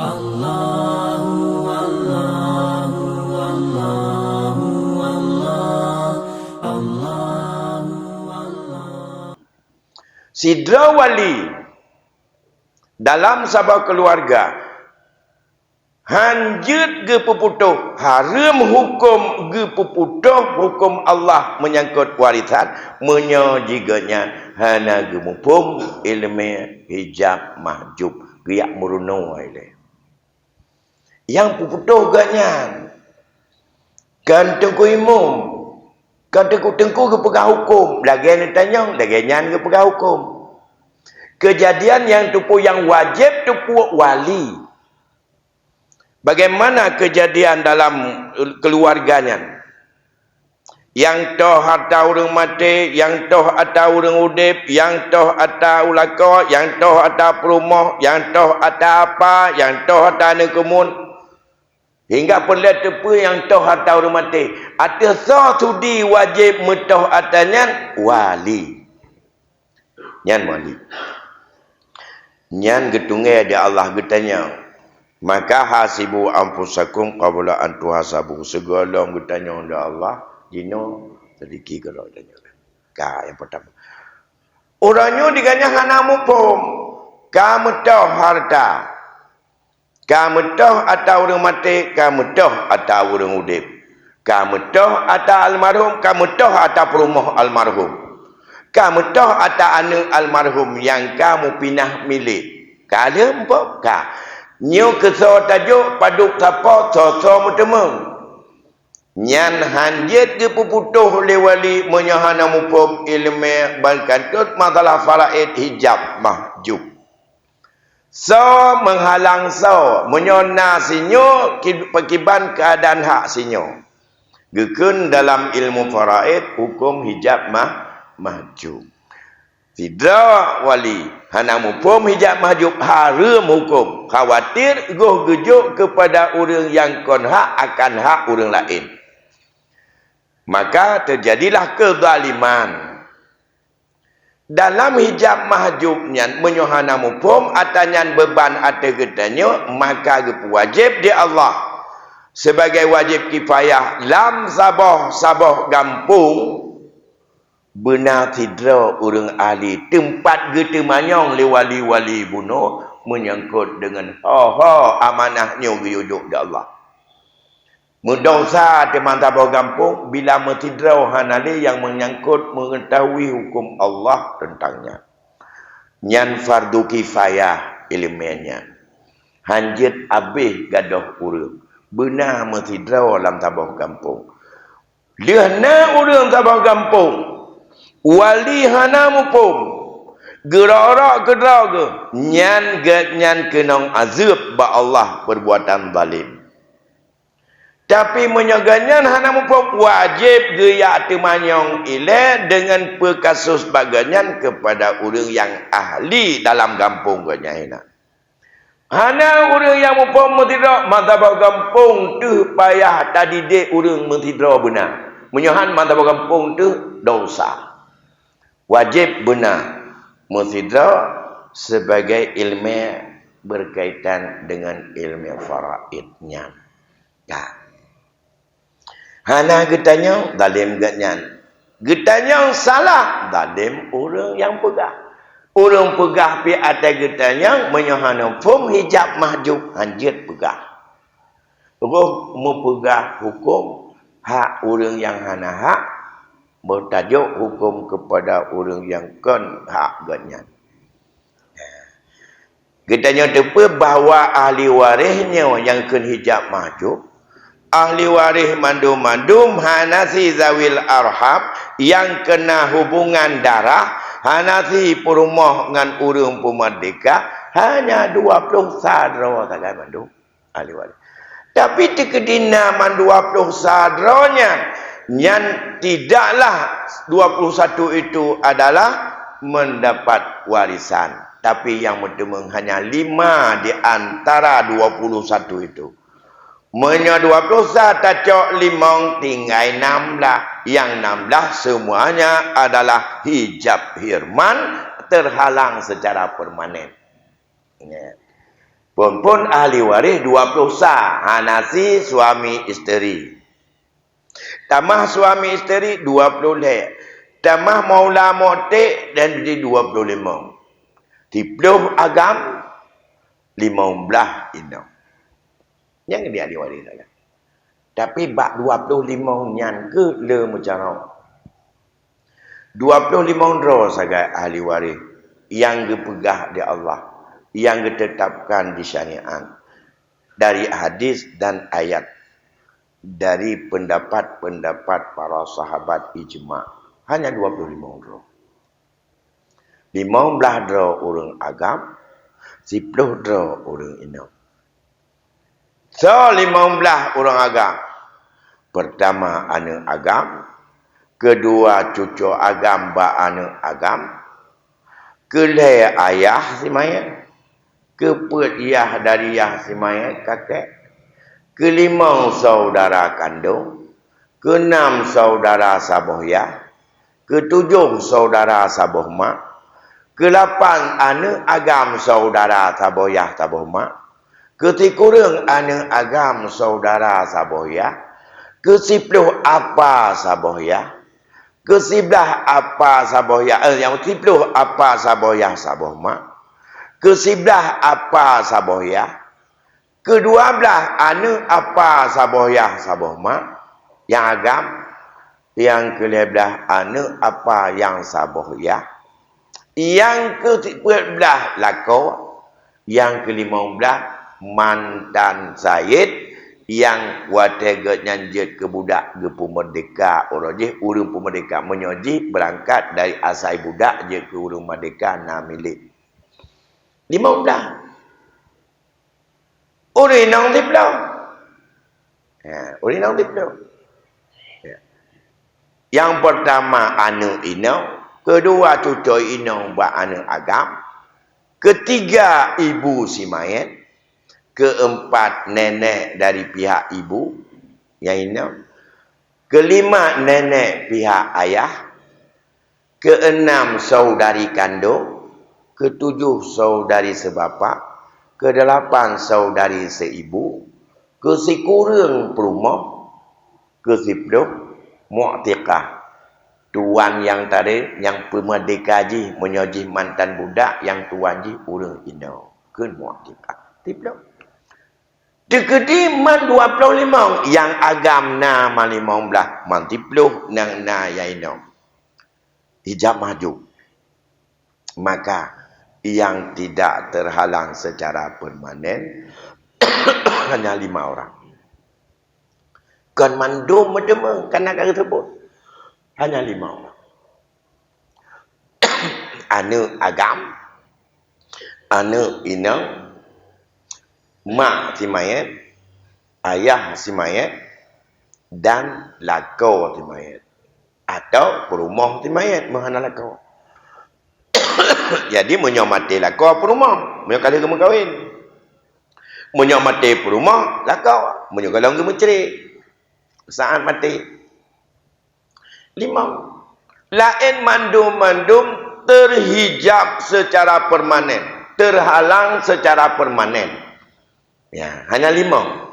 Allahu Allahu Allahu Allah Allahu Allah. Sidra wali dalam sabah keluarga hanjut ge peputuh haram hukum ge peputuh hukum Allah menyangkut warisan menyajiganya hana ge mupum ilmu hijab mahjub giyak muruno ile yang peputuh ganyan kan tengku imum kan tengku ke pegah hukum lagi ni tanya lagi nyan ke pegah hukum kejadian yang tupu yang wajib tupu wali. Bagaimana kejadian dalam keluarganya? Yang toh harta orang mati, yang toh harta orang udip, yang toh harta ulaka, yang toh harta perumah, yang toh harta apa, yang toh harta nekumun. Hingga perlihat tepu yang toh harta orang mati. Atas sudi wajib metoh atanya wali. Nyan wali. Nyan getungai dia Allah getanya. Maka hasibu anfusakum qabla an tuhasabu. Segala getanya oleh Allah dino sedikit kalau tanya. Ka yang pertama. Orangnya diganya hana mupum. Kamu tahu harta. Kamu tahu atau orang mati, kamu tahu atau orang udip. Kamu tahu atau almarhum, kamu tahu atau perumah almarhum. Kamu tahu atau anak almarhum yang kamu pinah milik. Kalau empok ka. Nyo kesau tajuk paduk tapa so mutemeng. Nyan hanjit ke puputuh oleh wali menyahana mupum ilmu balkantut masalah faraid hijab mahjub. So menghalang so menyona sinyo pakiban keadaan hak sinyo. Gekun dalam ilmu faraid hukum hijab mahjub. Tidak wali hana mupum hijab mahjub haram hukum. Khawatir goh gejuk kepada orang yang kon hak akan hak orang lain. Maka terjadilah kezaliman. Dalam hijab mahjubnya menyohana mupum atanyan beban ate getanya maka wajib di Allah sebagai wajib kifayah lam sabah gampung benar tidra orang ahli tempat gete manyong le wali-wali bunuh menyangkut dengan amanahnya guyuduk di Allah. Mendosa teman tabah gampung bila metidra hanali yang menyangkut mengetahui hukum Allah tentangnya. Nyan fardu kifayah ilmiahnya. Hanjit abih gadoh urang. Benar metidra dalam tabah gampung. Lihna urang tabah gampung. Wali hana mupum gerak gedra nyan kenong azab ba Allah perbuatan zalim. Tapi menyaganyan hana mupum wajib gaya temanyong ile dengan perkasus baganyan kepada orang yang ahli dalam kampung ganyana. Hana orang yang mupum mentidra mazhab kampung tu payah tadi dek orang mentidra benar. Menyohan mazhab kampung tu dosa. Wajib benar mustidra sebagai ilmu berkaitan dengan ilmu faraidnya. Ya. Hana getanya zalim gatnyan. Getanya salah zalim orang yang pegah. Orang pegah pi atas getanya menyohana hukum hijab mahjub hanjit pegah. Roh mempegah hukum hak orang yang hana hak bertajuk hukum kepada orang yang kon hak ganyan. Kitanya tepa bahawa ahli warisnya yang kon hijab mahjub, ahli waris mandum-mandum hanasi zawil arham yang kena hubungan darah, hanasi perumah dengan orang pemerdeka hanya 20 sadra saja mandum ahli waris. Tapi tekedina man 20 sadranya yang tidaklah 21 itu adalah mendapat warisan. Tapi yang bertemu hanya 5 di antara 21 itu. Menya 21 tacok 5 tinggal 16. Yang 16 semuanya adalah hijab hirman terhalang secara permanen. Pun ahli waris 20 sah. Nasi suami isteri. Tambah suami isteri 20 lek. Tambah maula motek dan jadi 25. 30 agam 15 inang. Yang dia ahli waris saja. Tapi bak 25 nyan ke le macam 25 dro saja ahli waris yang dipegah di Allah, yang ditetapkan di syariat dari hadis dan ayat, dari pendapat-pendapat para sahabat ijma, hanya 25 dro. 15 dro orang agam, 10 dro orang inang. So 15 orang agam. Pertama anak agam, kedua cucu agam ba anak agam, kelai ayah si mayat, keput yah dari yah si mayat kakek, kelima saudara kandung, keenam saudara saboh yah, ketujuh saudara saboh mak, kelapan anak agam saudara saboh yah saboh mak, ketikurang anak agam saudara saboh yah, kesipuluh apa saboh yah, kesebelah apa saboh yah, yang kesipuluh apa saboh yah saboh mak, kesebelah apa saboh yah, kedua belah anak apa saboh yah saboh mak, yang agam, yang ke-11 anak apa yang saboh yah, yang ke-14 lakau, yang ke-15 mantan Said, yang watega nyanjit ke budak ke pemerdeka orang je urang pemerdeka menyoji berangkat dari asal budak je ke urang merdeka na milik 15 uri nang diplo uri nang diplo yang pertama anu inau, kedua cucu inau ba anu agam, ketiga ibu si mayat, keempat nenek dari pihak ibu yang ini, kelima nenek pihak ayah, keenam saudari kandung, ketujuh saudari sebapa, kedelapan saudari seibu, kesekurang perumah, kesepuluh mu'tiqah, tuan yang tadi yang pemerdeka ji menyoji mantan budak yang tuan ji urang inau ke mu'tiqah tiplo. Dekedi man 25 yang agam na man 15 man 30 nang na yaino. Hijab maju. Maka yang tidak terhalang secara permanen hanya 5 orang. Kan mandum medemeng kanak tersebut hanya 5 orang. Anu agam, anu inang, mak si mayat, ayah si mayat, dan lakau si mayat. Atau perumah si mayat, menghana lakau. Jadi, menyomati lakau perumah, menyokali kamu kahwin. Menyomati perumah, lakau. Menyokali kamu mencerik. Saat mati. 5. Lain mandum-mandum terhijab secara permanen. Terhalang secara permanen. Ya, hanya 5.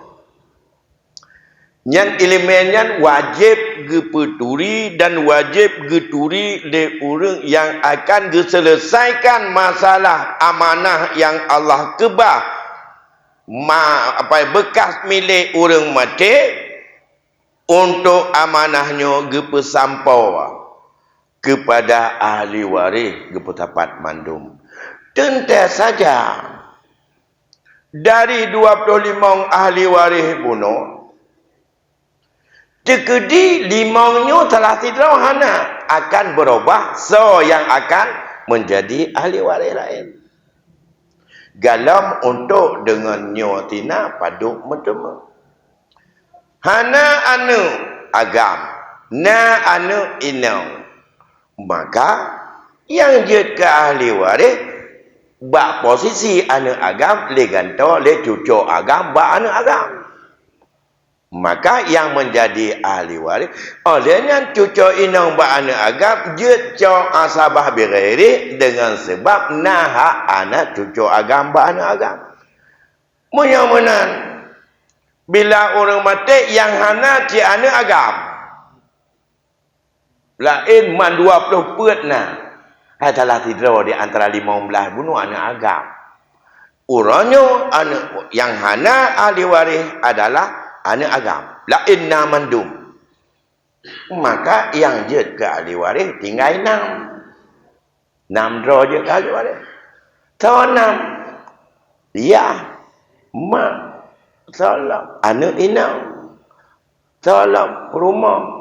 Yang elemennya wajib gepeturi dan wajib geturi le orang yang akan diselesaikan masalah amanah yang Allah kebah bekas milik orang mati untuk amanahnya gepesampau kepada ahli waris gepetapat mandum. Tentu saja dari 25 ahli waris bunuh, tekedi 5-nya telah tidak akan berubah, so yang akan menjadi ahli waris lain. Galam untuk dengan nyotina paduk medema. Hana anu agam, na anu inau. Maka yang jid ke ahli waris bak posisi anu agam le ganto le cucu agam bak anu agam. Maka yang menjadi ahli waris olehnya cucu inang bak anu agam jid co asabah bighairi dengan sebab naha anak cucu agam bak anu agam. Menyamunan bila orang mati yang hana ci ana agam. Lain man 20 peut nah. Hai telah tidur di antara 15 bunuh anak agam. Urangnya anak yang hana ahli waris adalah anak agam. Lain namandum. Maka yang je ke ahli waris tinggal 6. 6 draw je ke ahli waris. Tahu 6. Ya. Mak. Salam. Anak inang. Salam. Rumah.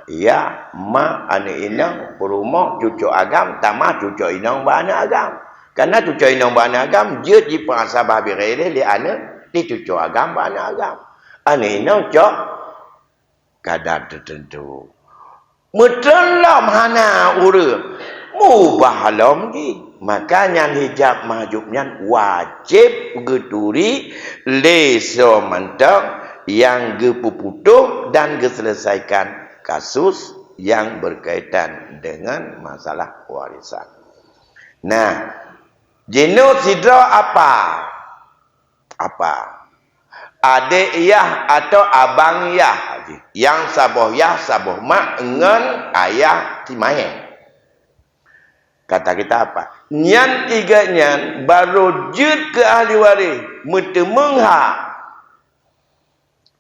Ya, mak, anak inang, perumah, cucu agam, tamah cucu inang, anak agam. Karena cucu inang, anak agam, dia di pengasabah birere, di anak, di cucu agam, anak agam. Anak inang, cok, kadar tertentu. Mutelam hana ura, mubah halam di. Makanya hijab mahjubnya wajib geturi, leso mantap, yang gepuputuh dan geselesaikan kasus yang berkaitan dengan masalah warisan. Nah, jenis sidra apa? Apa? Adik yah atau abang yah. Yang saboh yah, saboh mak, ngen ayah timaya. Kata kita apa? Nyan tiga nyan baru jud ke ahli waris. Mutemengha.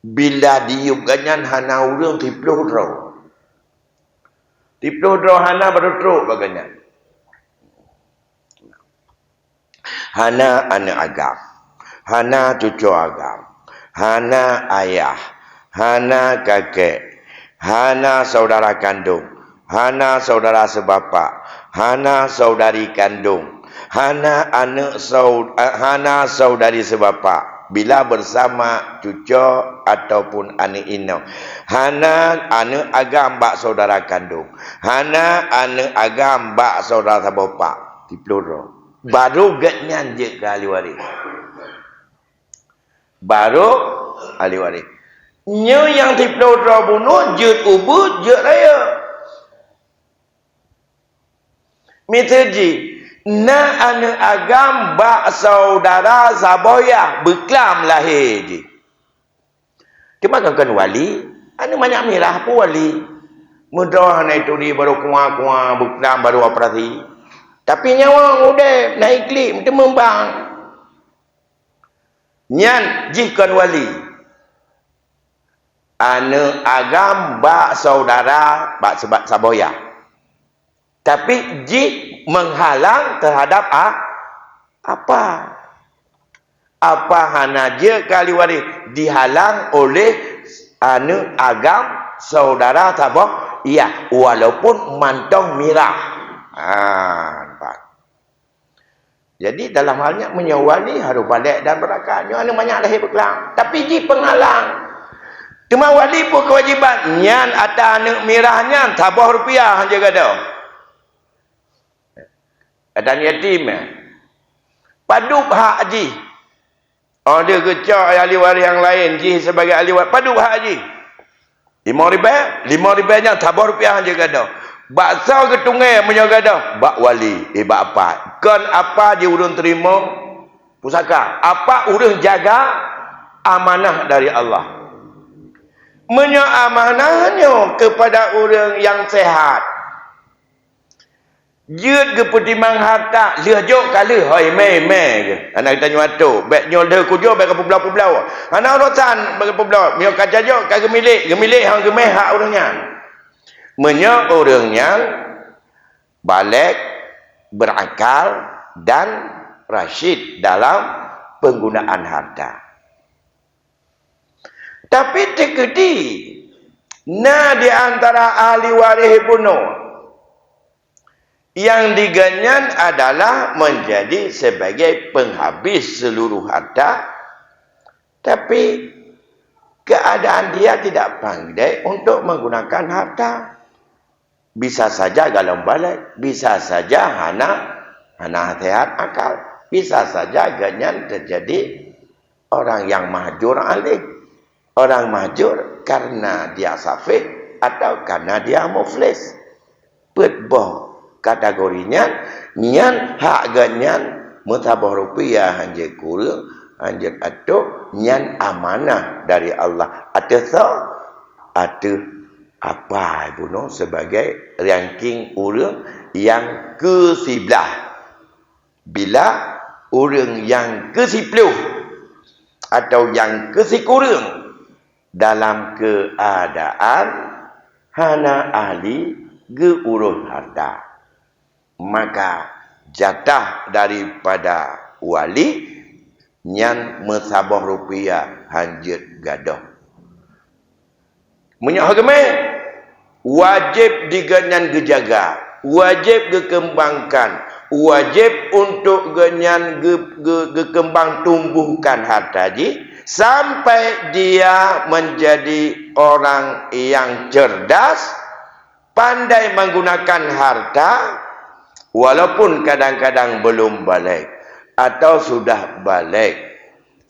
Bila diup ganyan hana urang tiploh draw. Tiploh draw hana baru truk baganya. Hana anak agam. Hana cucu agam. Hana ayah. Hana kakek. Hana saudara kandung. Hana saudara sebapa. Hana saudari kandung. Hana saudari sebapa. Bila bersama cucu ataupun anak inang. Hana anak agam bak saudara kandung. Hana anak agam bak saudara sabapa. Tiploh. Baru getnyan je ke ahli waris. Baru ahli waris. Nya yang tiploh bunuh jut ubud jut raya. Mitaji. Na anak agam bak saudara saboya beklam lahir je. Cuma kan wali, anak banyak mirah pun wali. Mudah naik turi baru kuah-kuah beklam baru operasi. Tapi nyawa udah naik klik mesti membang. Nyan jihkan wali. Anak agam bak saudara bak sebab saboya. Tapi jik menghalang terhadap apa? Apa hana je kali waris dihalang oleh anak agam saudara tabah? Iya, walaupun mantong mirah. Nampak. Jadi dalam halnya menyawali harus balik dan berakat. Ini anak banyak lahir berkelang. Tapi jik penghalang. Cuma wali pun kewajiban. Nyan atas anak mirahnya tabah rupiah je kata. Dan yatim padu hak haji. Oh dia kecak ahli waris yang lain ji sebagai ahli waris padu hak haji. 5,000 nya tabah rupiah je gadah. Baksa ke tungai punya gadah. Bak wali bak apa? Kan apa dia urang terima pusaka? Apa urang jaga amanah dari Allah? Menyo amanahnya kepada orang yang sehat. Jut ke pertimbangan harta liah jok kali hoi me ke anak kita nyuatu bek nyol de kujo bek pulau anak urusan bek pulau mio kaca jok kagak milik hang gemeh hak orangnya menyo orangnya balik berakal dan rasyid dalam penggunaan harta. Tapi tekedi na di antara ahli waris bunuh yang diganyan adalah menjadi sebagai penghabis seluruh harta, tapi keadaan dia tidak pandai untuk menggunakan harta. Bisa saja galau balik, bisa saja hana sehat akal, bisa saja ganyan terjadi orang yang mahjur alih, orang mahjur karena dia safih atau karena dia muflis. Petboh kategorinya nyan hak ganyan mutabah rupiah hanje kurang Anjir atuk nyan amanah dari Allah. Ada apa bunuh sebagai ranking orang yang ke-11. Bila orang yang ke-10 atau yang ke-10 dalam keadaan hana ahli geurus harta, maka jatah daripada wali nyan mesabah rupiah hanjut gadoh. Menyak hagamai wajib diganyan dijaga, wajib dikembangkan, wajib untuk ganyan kembang tumbuhkan harta ji sampai dia menjadi orang yang cerdas, pandai menggunakan harta walaupun kadang-kadang belum balik atau sudah balik.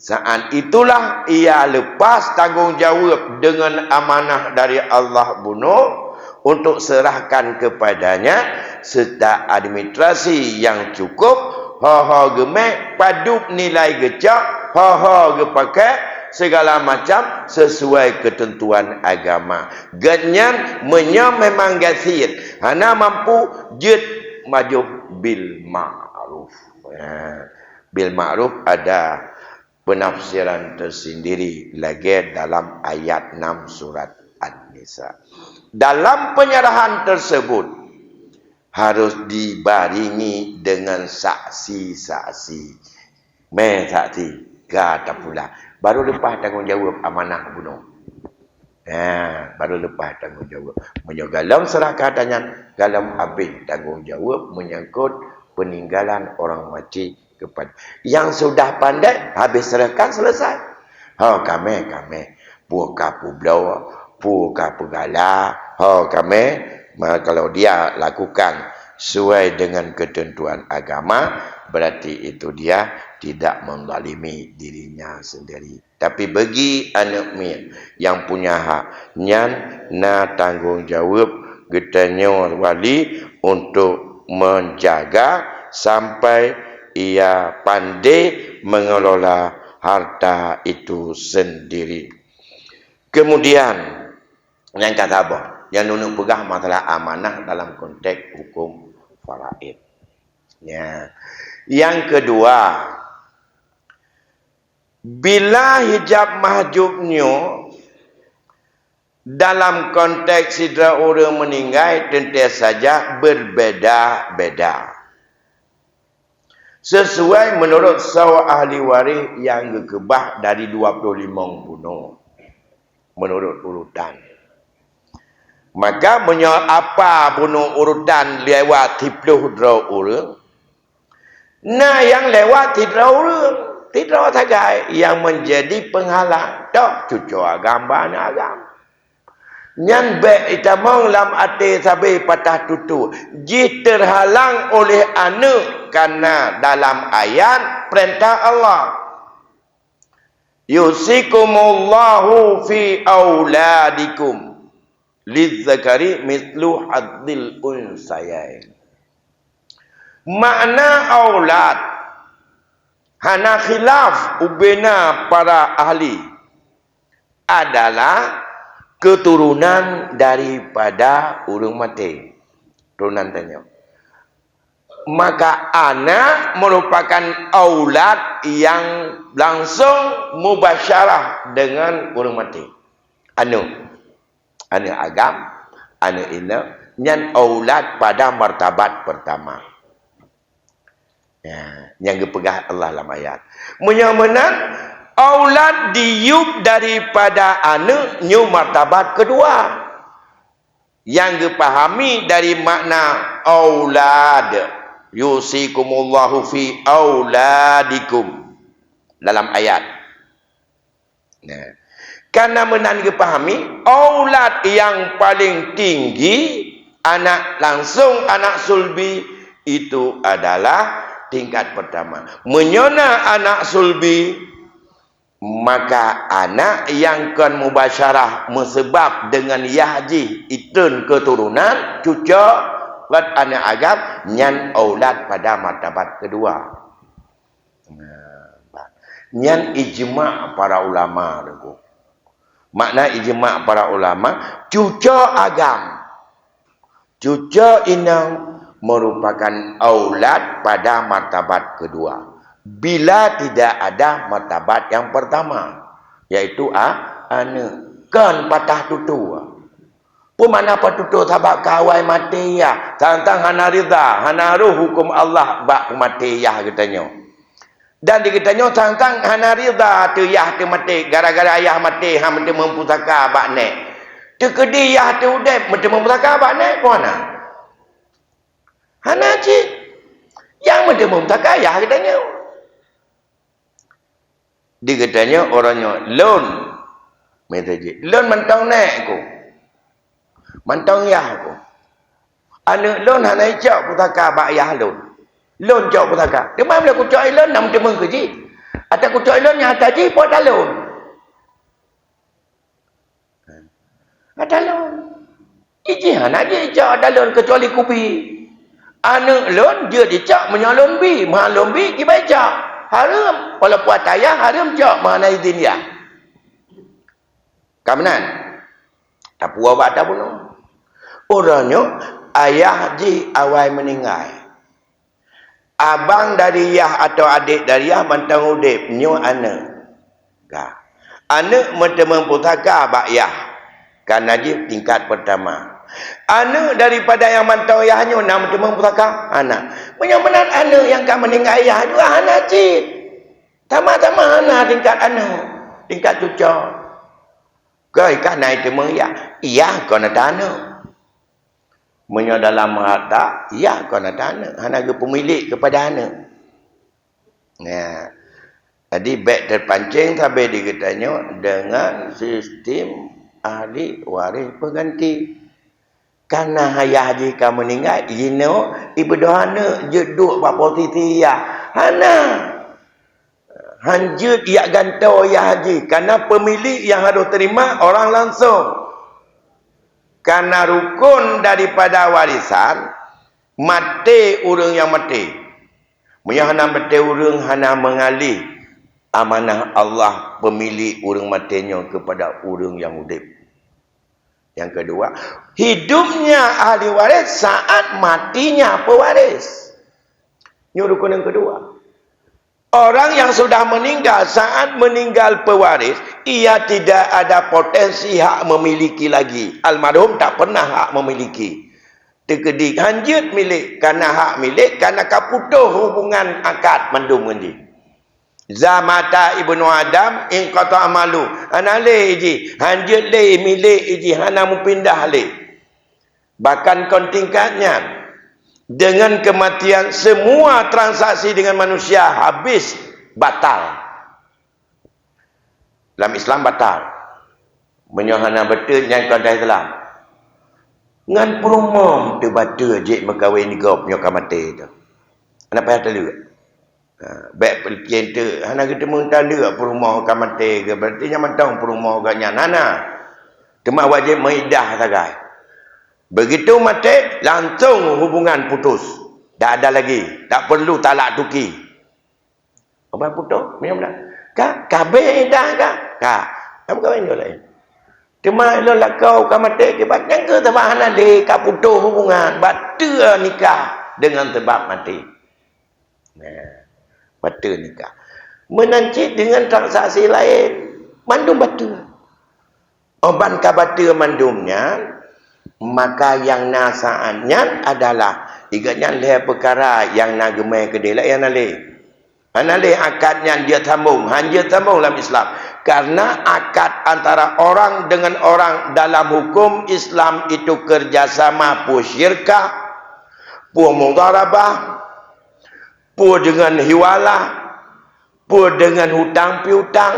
Saat itulah ia lepas tanggungjawab dengan amanah dari Allah bunuh untuk serahkan kepadanya serta administrasi yang cukup. Ha gemek paduk nilai gecak, ha gepakai segala macam sesuai ketentuan agama. Ganyan memang gasir. Hana mampu jid maju bil ma'ruf. Bil ma'ruf ada penafsiran tersendiri lagi dalam ayat 6 surat An-Nisa. Dalam penyerahan tersebut harus dibaringi dengan saksi-saksi. Saksi kata pula baru lepas tanggungjawab amanah bunuh. Baru lepas tanggungjawab. Menyogalam serah katanya galam habis tanggungjawab menyangkut peninggalan orang mati kepada yang sudah pandai habis serahkan selesai. Kami puka publau, puka pegala, kami kalau dia lakukan sesuai dengan ketentuan agama, berarti itu dia tidak menzalimi dirinya sendiri. Tapi bagi anak mir yang punya hak, nyan na tanggungjawab getanya wali untuk menjaga sampai ia pandai mengelola harta itu sendiri. Kemudian yang kata apa? Yang nunuk pegah masalah amanah dalam konteks hukum faraid. Ya. Yang kedua, bila hijab mahjubnya dalam konteks sidra orang meninggal tentu saja berbeda-beda. Sesuai menurut sawa ahli waris yang gekebah dari 25 bunuh. Menurut urutan. Maka apa bunuh urutan lewat 30 orang. Nah yang lewat 30 orang. Tidak saja yang menjadi penghalang. Tak cucu gambarnya agama. Nyan baik itamang lam ate sabai patah tutu. Ji terhalang oleh anak karena dalam ayat perintah Allah. Yusikumullahu fi auladikum lizzakari mithlu haddil unsayain. Makna aulad hana khilaf ubena para ahli adalah keturunan daripada orang mati. Turunan tanya. Maka anak merupakan aulad yang langsung mubasyarah dengan orang mati. Anak agam, anak ina, nyan aulad pada martabat pertama. Yang dipegah Allah dalam ayat. Menyamanan aulad diup daripada anak nyu martabat kedua. Yang dipahami dari makna aulad. Yusikumullahu fi auladikum. Dalam ayat. Karena menan dipahami aulad yang paling tinggi anak langsung, anak sulbi itu adalah tingkat pertama. Menyona anak sulbi, maka anak yang kan mubasyarah mesebab dengan yahji itun keturunan cucu buat anak agam nyan aulad pada martabat kedua. Nyan ijma' para ulama tu. Makna ijma' para ulama, cuca agam. Cuca inang merupakan aulad pada martabat kedua. Bila tidak ada martabat yang pertama, iaitu anak. Kan patah tutu. Pun mana patutu sabak kawai mati ya. Tentang hana rida, hana ruh hukum Allah bak mati ya katanya. Dan dikatanya tentang hana rida tu yah tu mati gara-gara ayah mati ha mesti mempusaka bak nek. Tu kedi yah tu udep mesti mempusaka bak nek mana? Hana cik. Yang mesti mempusaka ayah katanya. Dikatanya orangnya loan. Mesti loan mentang nek ku. Mentang yah ku. Anak loan hana icak pusaka bak ayah loan. Loan cak pusaka. Dia mana boleh kucak loan nam temeng ke ji. Atau kucak loan yang atas ji pun ada loan. Ada loan. Iji hana je icak ada loan kecuali kubi. Anak loan dia dicak menyalon bi. Mahalon bi kita icak. Haram. Walaupun atayah haram cak mana izin ya. Kamenan. Tak puas buat tak pun. Orangnya ayah ji awal meninggal. Abang dari yah atau adik dari yah mantang udip nyo anak. Anak mesti memputaka bak yah. Karena ji tingkat pertama. Anak daripada yang mantang yahnya nak mesti memputaka anak. Benar-benar anak yang kan meninggal yah juga anak ji. Tama-tama anak tingkat anak. Tingkat cucuk. Kau ikan naik temeng yah. Iya kau nak anak. Menyo dalam harta, ya kau nak anak. Hana ke pemilik kepada anak. Ya. Jadi baik terpancing sampai dikatanya dengan sistem ahli waris pengganti. Karena ayah jika meninggal, ibu dohana jeduk bak posisi ya. Hana. Hanjut ia gantau ya haji. Karena pemilik yang harus terima orang langsung. Karena rukun daripada warisan, mati urang yang mati. Munya hana mati urang hana mengalih amanah Allah pemilik urang matinya kepada urang yang hidup. Yang kedua, hidupnya ahli waris saat matinya pewaris. Ini rukun yang kedua. Orang yang sudah meninggal saat meninggal pewaris, ia tidak ada potensi hak memiliki lagi. Almarhum tak pernah hak memiliki. Terkedik hanjut milik karena hak milik karena kaputuh hubungan akad mandum ngendi. Zamata ibnu Adam in qata amalu. Ana le iji hanjut le milik iji hana mupindah le. Bahkan kontingkatnya dengan kematian semua transaksi dengan manusia habis batal. Dalam Islam batal. Menyohana betul yang kau dah Islam. Ngan perumah tu batul je berkahwin ni kau punya mati tu. Kenapa ada lu? Baik pelkian tu hana kita minta lu perumah kau mati ke berarti yang mentang perumah gaknya nana. Cuma wajib maidah sagai. Begitu mati, langsung hubungan putus. Tak ada lagi. Tak perlu talak tuki. Apa putus? Macam kak, kabeh dah kak. Kak, kamu kahwin je lain. Cuma lo lah kau mati ke yang ke sebab hana le kak putus hubungan. Batal nikah dengan sebab mati. Nah, batal nikah. Menancit dengan transaksi lain. Mandum batal. Oban ka batal mandumnya. Maka yang nasaannya adalah iganya le perkara yang nagemai ke dia lah yang nale. Anale akadnya dia sambung, hanya sambung dalam Islam. Karena akad antara orang dengan orang dalam hukum Islam itu kerjasama pu syirkah, pu mudharabah, pu dengan hiwalah, pu dengan hutang piutang,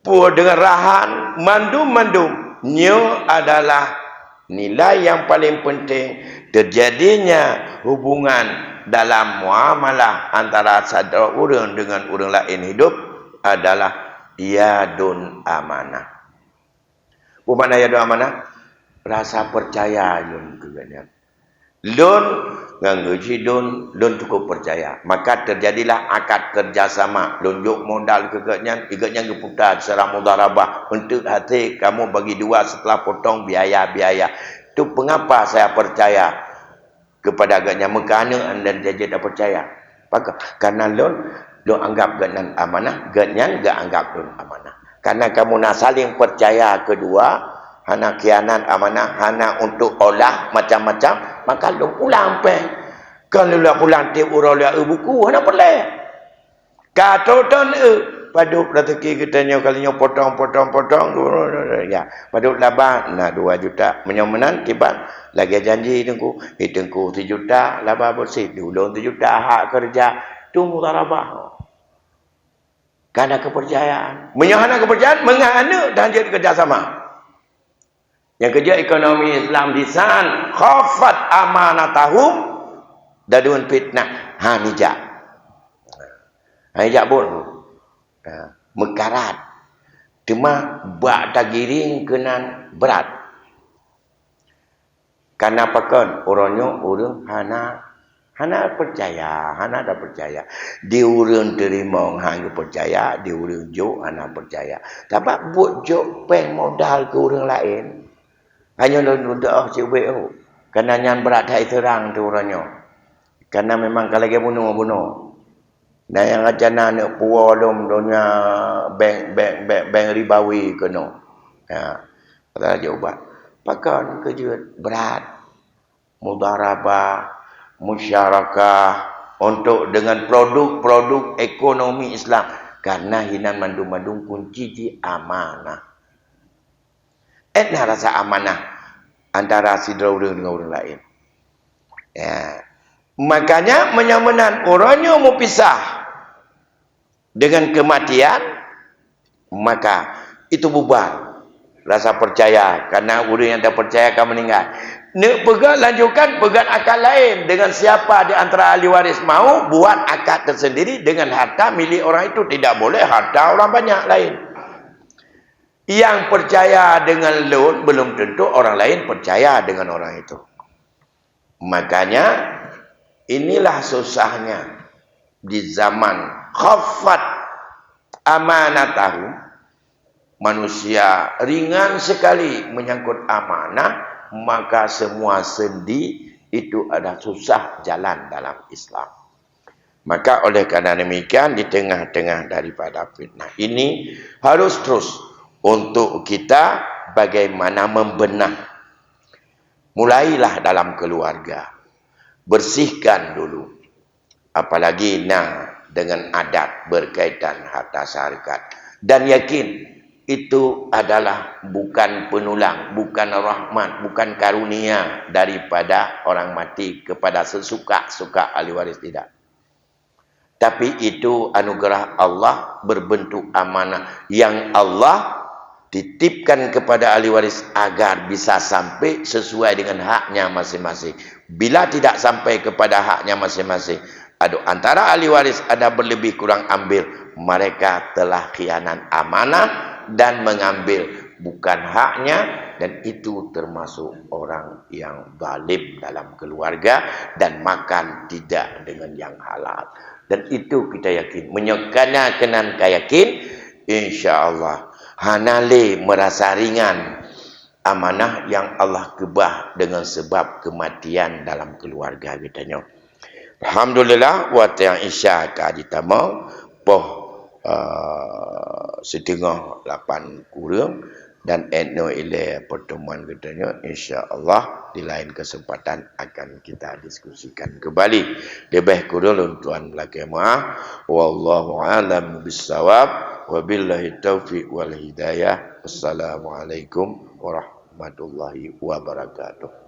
pu dengan rahan, mandum-mandum. Nyo adalah nilai yang paling penting terjadinya hubungan dalam muamalah antara satu orang dengan orang lain hidup adalah yadun amanah. Apa makna yadun amanah? Rasa percaya yun kemudian. Lun nganggo lun cukup percaya. Maka terjadilah akad kerjasama. Lun juk modal ikatnya keputar secara mudarabah. Untuk hati kamu bagi dua setelah potong biaya-biaya. Itu mengapa saya percaya kepada agaknya. Mengkana anda jadi tak percaya. Karena lun anggap agaknya amanah. Agaknya enggak anggap lun amanah. Karena kamu nak saling percaya kedua. Hana kianat amanah, hana untuk olah macam-macam, maka lu pulang pe. Kalau lu pulang tiap urang lu buku, hana boleh. Kata ton padu rezeki kitanya kalinya potong ya. Padu laba nah 2 juta menyomenan tiba lagi janji tengku, tengku 1 juta laba bersih, diulung 1 juta hak kerja, tu mudarabah. Karena kepercayaan. Menyahana kepercayaan mengana dan jadi kerjasama. Yang kerja ekonomi Islam di sana khafat amanatahum dadun fitnah hanija. Hanija pun mekarat. Cuma bak tagiring kenan berat. Karena pakan orangnya orang hana percaya, hana dah percaya. Di urang terima hang percaya, di urang jo hana percaya. Tapi buat jo peng modal ke orang lain. Hanya untuk cewek tu. Kerana yang berat hai terang tu orangnya. Kerana memang kalau dia bunuh. Dan yang ajana nak pualum dunia bank ribawi kena. Ya. Kata dia ubah. Pakan kerja berat. Mudarabah, musyarakah untuk dengan produk-produk ekonomi Islam. Karena hinan mandung-mandung kunci di amanah. Etna rasa amanah antara sidra orang dengan orang lain. Ya. Makanya menyamanan orangnya mau pisah dengan kematian, maka itu bubar rasa percaya. Karena orang yang tak percaya akan meninggal. Nak pegang lanjutkan pegang akad lain dengan siapa di antara ahli waris mau buat akad tersendiri dengan harta milik orang itu. Tidak boleh harta orang banyak lain. Yang percaya dengan lun belum tentu orang lain percaya dengan orang itu. Makanya inilah susahnya di zaman khafat amanatahum. Manusia ringan sekali menyangkut amanah, maka semua sendi itu ada susah jalan dalam Islam. Maka oleh kerana demikian di tengah-tengah daripada fitnah ini harus terus untuk kita bagaimana membenah. Mulailah dalam keluarga. Bersihkan dulu. Apalagi dengan adat berkaitan harta syarikat. Dan yakin itu adalah bukan penulang, bukan rahmat, bukan karunia daripada orang mati kepada sesuka-suka ahli waris, tidak. Tapi itu anugerah Allah berbentuk amanah yang Allah titipkan kepada ahli waris agar bisa sampai sesuai dengan haknya masing-masing. Bila tidak sampai kepada haknya masing-masing, antara ahli waris ada berlebih kurang ambil, mereka telah khianat amanah dan mengambil bukan haknya, dan itu termasuk orang yang zalim dalam keluarga dan makan tidak dengan yang halal. Dan itu kita yakin, menyokana kenan kayakin insya-Allah hanale merasa ringan amanah yang Allah kebah dengan sebab kematian dalam keluarga kitanya. Alhamdulillah waktu yang isya kaditama poh 7:30 kurang dan eno ile pertemuan kitanya insya-Allah di lain kesempatan akan kita diskusikan kembali. Lebih kurang tuan belaka maaf. Wallahu a'lam bissawab. Wabillahi taufiq wal hidayah. Assalamualaikum warahmatullahi wabarakatuh.